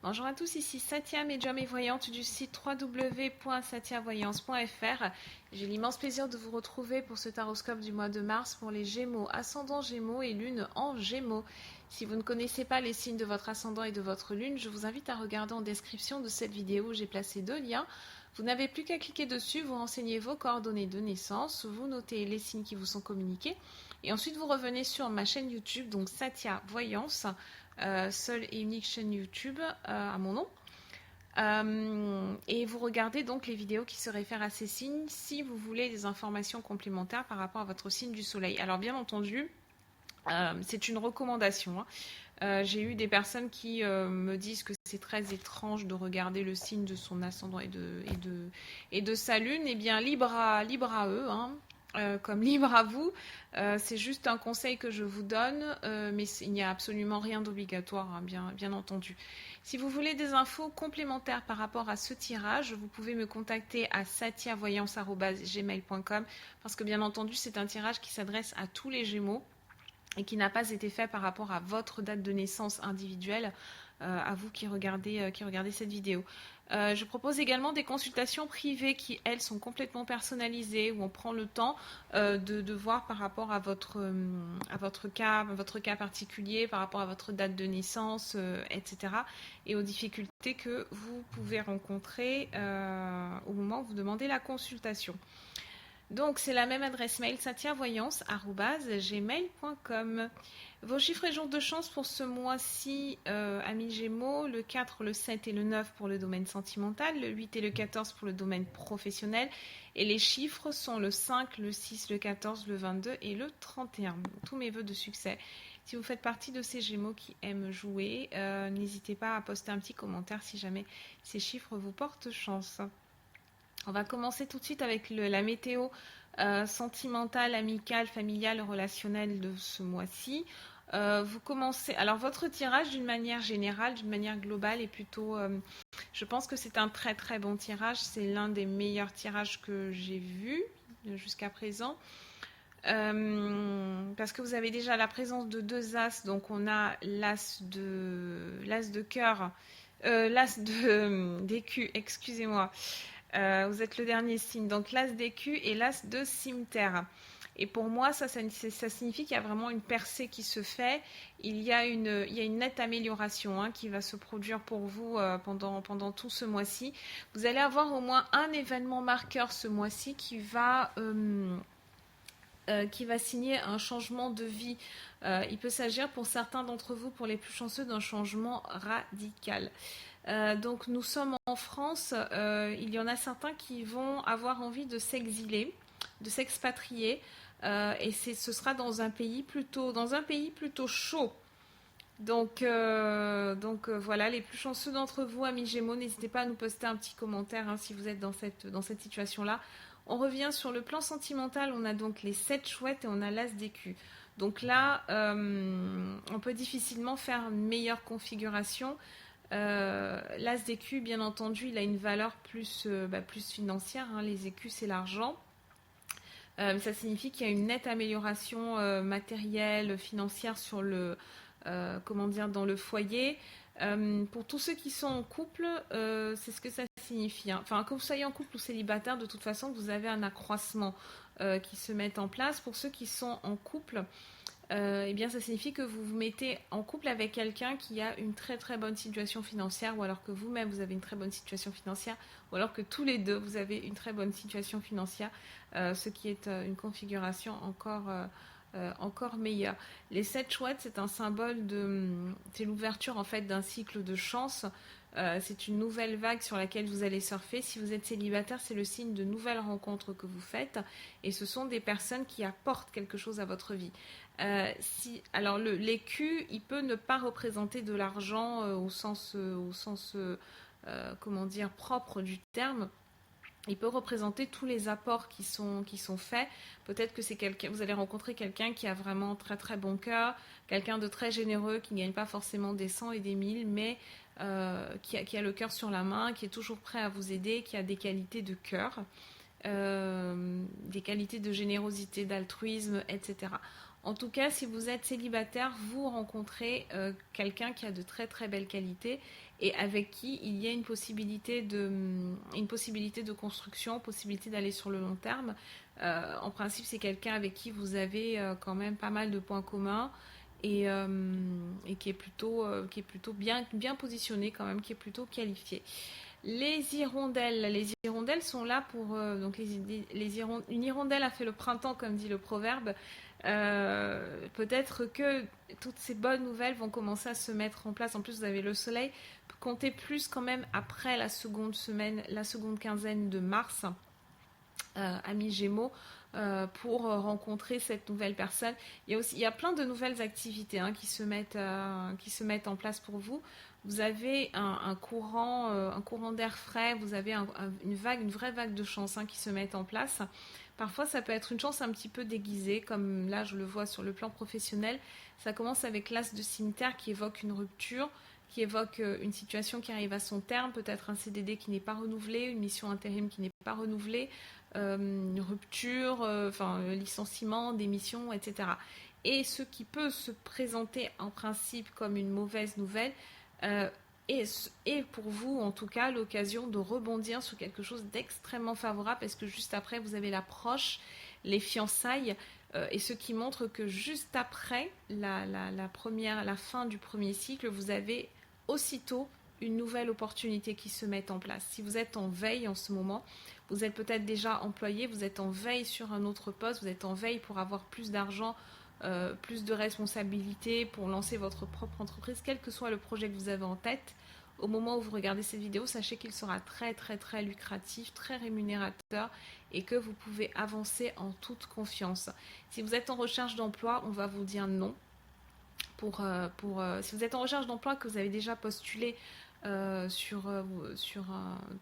Bonjour à tous, ici Satia, médium et voyante du site www.satiavoyance.fr. J'ai l'immense plaisir de vous retrouver pour ce taroscope du mois de mars pour les Gémeaux, ascendant Gémeaux et lune en Gémeaux. Si vous ne connaissez pas les signes de votre ascendant et de votre lune, je vous invite à regarder en description de cette vidéo où j'ai placé 2 liens. Vous n'avez plus qu'à cliquer dessus, vous renseignez vos coordonnées de naissance, vous notez les signes qui vous sont communiqués et ensuite vous revenez sur ma chaîne YouTube, donc Satia Voyance. Seule et unique chaîne YouTube à mon nom. Et vous regardez donc les vidéos qui se réfèrent à ces signes si vous voulez des informations complémentaires par rapport à votre signe du soleil. Alors bien entendu, c'est une recommandation. J'ai eu des personnes qui me disent que c'est très étrange de regarder le signe de son ascendant et de sa lune. Eh bien, libre à eux, comme libre à vous. C'est juste un conseil que je vous donne, mais il n'y a absolument rien d'obligatoire, bien entendu. Si vous voulez des infos complémentaires par rapport à ce tirage, vous pouvez me contacter à satiavoyance@gmail.com parce que bien entendu, c'est un tirage qui s'adresse à tous les Gémeaux et qui n'a pas été fait par rapport à votre date de naissance individuelle, à vous qui regardez cette vidéo. Je propose également des consultations privées qui, elles, sont complètement personnalisées, où on prend le temps de voir par rapport à votre cas particulier, par rapport à votre date de naissance, etc. et aux difficultés que vous pouvez rencontrer au moment où vous demandez la consultation. Donc, c'est la même adresse mail, satiavoyance@gmail.com. Vos chiffres et jours de chance pour ce mois-ci, amis Gémeaux, le 4, le 7 et le 9 pour le domaine sentimental, le 8 et le 14 pour le domaine professionnel. Et les chiffres sont le 5, le 6, le 14, le 22 et le 31. Tous mes voeux de succès. Si vous faites partie de ces Gémeaux qui aiment jouer, n'hésitez pas à poster un petit commentaire si jamais ces chiffres vous portent chance. On va commencer tout de suite avec la météo sentimentale, amicale, familiale, relationnelle de ce mois-ci. Vous commencez. Alors, votre tirage, d'une manière générale, d'une manière globale, est plutôt. Je pense que c'est un très très bon tirage. C'est l'un des meilleurs tirages que j'ai vus jusqu'à présent. Parce que vous avez déjà la présence de 2 as. Donc, on a l'as de cœur. L'as d'écu, excusez-moi. Vous êtes le dernier signe, donc l'as d'écu et l'as de cimeterre. Et pour moi, ça signifie qu'il y a vraiment une percée qui se fait. Il y a une nette amélioration qui va se produire pour vous pendant tout ce mois-ci. Vous allez avoir au moins un événement marqueur ce mois-ci qui va signer un changement de vie. Il peut s'agir pour certains d'entre vous, pour les plus chanceux, d'un changement radical. Donc nous sommes en France, il y en a certains qui vont avoir envie de s'exiler, de s'expatrier, et ce sera dans un pays plutôt chaud. Donc voilà, les plus chanceux d'entre vous, amis Gémeaux, n'hésitez pas à nous poster un petit commentaire si vous êtes dans cette situation-là. On revient sur le plan sentimental, on a donc les 7 chouettes et on a l'as d'écu. Donc là, on peut difficilement faire une meilleure configuration. L'as d'écu, bien entendu, il a une valeur plus financière. Les écus, c'est l'argent. Ça signifie qu'il y a une nette amélioration matérielle, financière sur dans le foyer. Pour tous ceux qui sont en couple, c'est ce que ça signifie. Enfin, que vous soyez en couple ou célibataire, de toute façon, vous avez un accroissement qui se met en place. Pour ceux qui sont en couple, eh bien, ça signifie que vous vous mettez en couple avec quelqu'un qui a une très très bonne situation financière, ou alors que vous-même vous avez une très bonne situation financière, ou alors que tous les deux vous avez une très bonne situation financière, ce qui est une configuration encore meilleure. Les 7 chouettes, c'est un symbole c'est l'ouverture en fait d'un cycle de chance. C'est une nouvelle vague sur laquelle vous allez surfer. Si vous êtes célibataire, c'est le signe de nouvelles rencontres que vous faites, et ce sont des personnes qui apportent quelque chose à votre vie. Alors l'écu, il peut ne pas représenter de l'argent au sens propre du terme. Il peut représenter tous les apports qui sont faits. Peut-être que vous allez rencontrer quelqu'un qui a vraiment très très bon cœur, quelqu'un de très généreux, qui ne gagne pas forcément des 100 et des 1000, mais qui a le cœur sur la main, qui est toujours prêt à vous aider, qui a des qualités de cœur, des qualités de générosité, d'altruisme, etc. En tout cas, si vous êtes célibataire, vous rencontrez quelqu'un qui a de très très belles qualités et avec qui il y a une possibilité de construction, possibilité d'aller sur le long terme. En principe, c'est quelqu'un avec qui vous avez quand même pas mal de points communs et qui est plutôt bien positionné quand même, qui est plutôt qualifié. Les hirondelles sont là pour donc une hirondelle a fait le printemps comme dit le proverbe. Peut-être que toutes ces bonnes nouvelles vont commencer à se mettre en place. En plus, vous avez le soleil. Comptez plus quand même après la seconde semaine, la seconde quinzaine de mars, amis Gémeaux, pour rencontrer cette nouvelle personne. Il y a plein de nouvelles activités hein, qui se mettent en place pour vous. Vous avez un courant d'air frais, vous avez une vraie vague de chance hein, qui se met en place. Parfois, ça peut être une chance un petit peu déguisée, comme là, je le vois sur le plan professionnel. Ça commence avec l'as de cimetière qui évoque une rupture, qui évoque une situation qui arrive à son terme, peut-être un CDD qui n'est pas renouvelé, une mission intérim qui n'est pas renouvelée, une rupture, licenciement, démission, etc. Et ce qui peut se présenter en principe comme une mauvaise nouvelle est pour vous en tout cas l'occasion de rebondir sur quelque chose d'extrêmement favorable parce que juste après vous avez l'approche, les fiançailles et ce qui montre que juste après la fin du premier cycle, vous avez aussitôt une nouvelle opportunité qui se met en place. Si vous êtes en veille en ce moment, vous êtes peut-être déjà employé, vous êtes en veille sur un autre poste, vous êtes en veille pour avoir plus d'argent, plus de responsabilités, pour lancer votre propre entreprise, quel que soit le projet que vous avez en tête. Au moment où vous regardez cette vidéo, sachez qu'il sera très très très lucratif, très rémunérateur et que vous pouvez avancer en toute confiance. Si vous êtes en recherche d'emploi, on va vous dire non. Si vous êtes en recherche d'emploi, que vous avez déjà postulé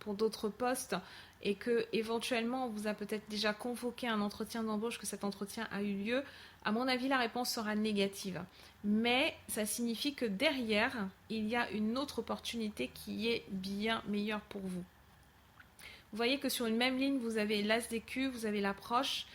pour d'autres postes et que éventuellement on vous a peut-être déjà convoqué un entretien d'embauche, que cet entretien a eu lieu, à mon avis la réponse sera négative. Mais ça signifie que derrière, il y a une autre opportunité qui est bien meilleure pour vous. Vous voyez que sur une même ligne, vous avez l'as d'écu, vous avez l'approche,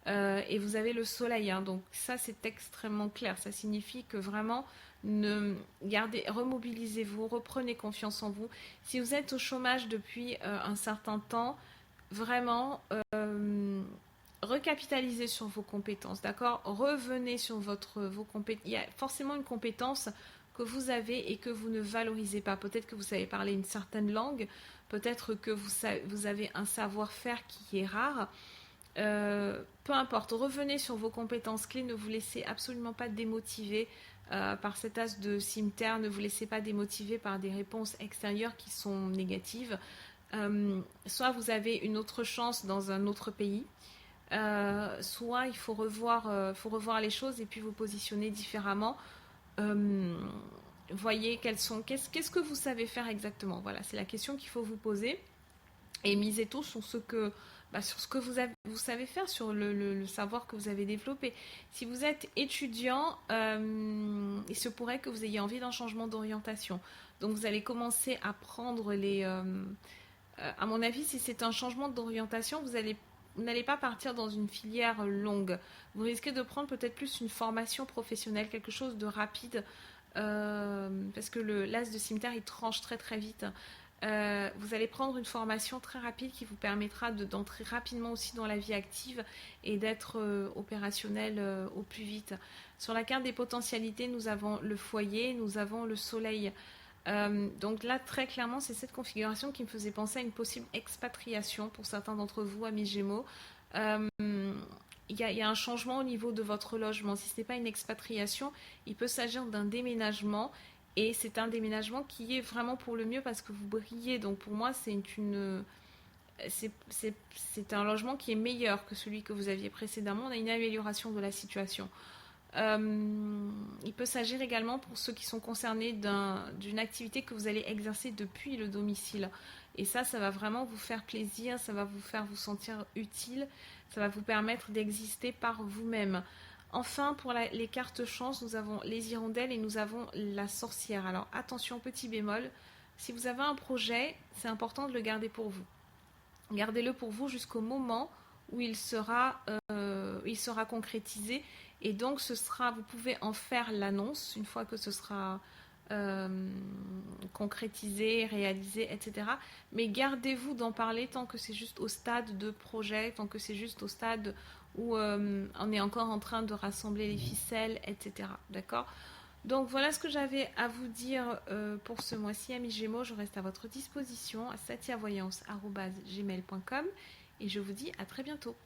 et vous avez le soleil. Hein. Donc ça, c'est extrêmement clair. Ça signifie que vraiment, remobilisez-vous, reprenez confiance en vous. Si vous êtes au chômage depuis un certain temps, vraiment, recapitalisez sur vos compétences, d'accord? Revenez sur vos compétences. Il y a forcément une compétence que vous avez et que vous ne valorisez pas. Peut-être que vous savez parler une certaine langue, peut-être que vous avez un savoir-faire qui est rare. Peu importe, revenez sur vos compétences clés, ne vous laissez absolument pas démotiver par cet as de cimetière, ne vous laissez pas démotiver par des réponses extérieures qui sont négatives. Soit vous avez une autre chance dans un autre pays, soit il faut revoir les choses et puis vous positionner différemment. Voyez qu'est-ce que vous savez faire exactement. Voilà, c'est la question qu'il faut vous poser et misez tout sur ce que vous savez faire, sur le savoir que vous avez développé. Si vous êtes étudiant, il se pourrait que vous ayez envie d'un changement d'orientation. Donc vous allez commencer à prendre à mon avis, si c'est un changement d'orientation, vous n'allez pas partir dans une filière longue. Vous risquez de prendre peut-être plus une formation professionnelle, quelque chose de rapide, parce que l'as de cimetière, il tranche très très vite. Vous allez prendre une formation très rapide qui vous permettra d'entrer rapidement aussi dans la vie active et d'être opérationnel au plus vite. Sur la carte des potentialités, nous avons le foyer, nous avons le soleil. Donc là, très clairement, c'est cette configuration qui me faisait penser à une possible expatriation pour certains d'entre vous, amis Gémeaux. Il y a un changement au niveau de votre logement. Si ce n'est pas une expatriation, il peut s'agir d'un déménagement. Et c'est un déménagement qui est vraiment pour le mieux parce que vous brillez. Donc pour moi, c'est un logement qui est meilleur que celui que vous aviez précédemment. On a une amélioration de la situation. Il peut s'agir également pour ceux qui sont concernés d'une activité que vous allez exercer depuis le domicile. Et ça va vraiment vous faire plaisir, ça va vous faire vous sentir utile, ça va vous permettre d'exister par vous-même. Enfin, pour les cartes chance, nous avons les hirondelles et nous avons la sorcière. Alors attention, petit bémol, si vous avez un projet, c'est important de le garder pour vous. Gardez-le pour vous jusqu'au moment où il sera concrétisé Et donc, vous pouvez en faire l'annonce une fois que ce sera concrétisé, réalisé, etc. Mais gardez-vous d'en parler tant que c'est juste au stade de projet, tant que c'est juste au stade où on est encore en train de rassembler les ficelles, etc. D'accord? Donc voilà ce que j'avais à vous dire pour ce mois-ci, amis Gémeaux. Je reste à votre disposition à satiavoyance@gmail.com et je vous dis à très bientôt.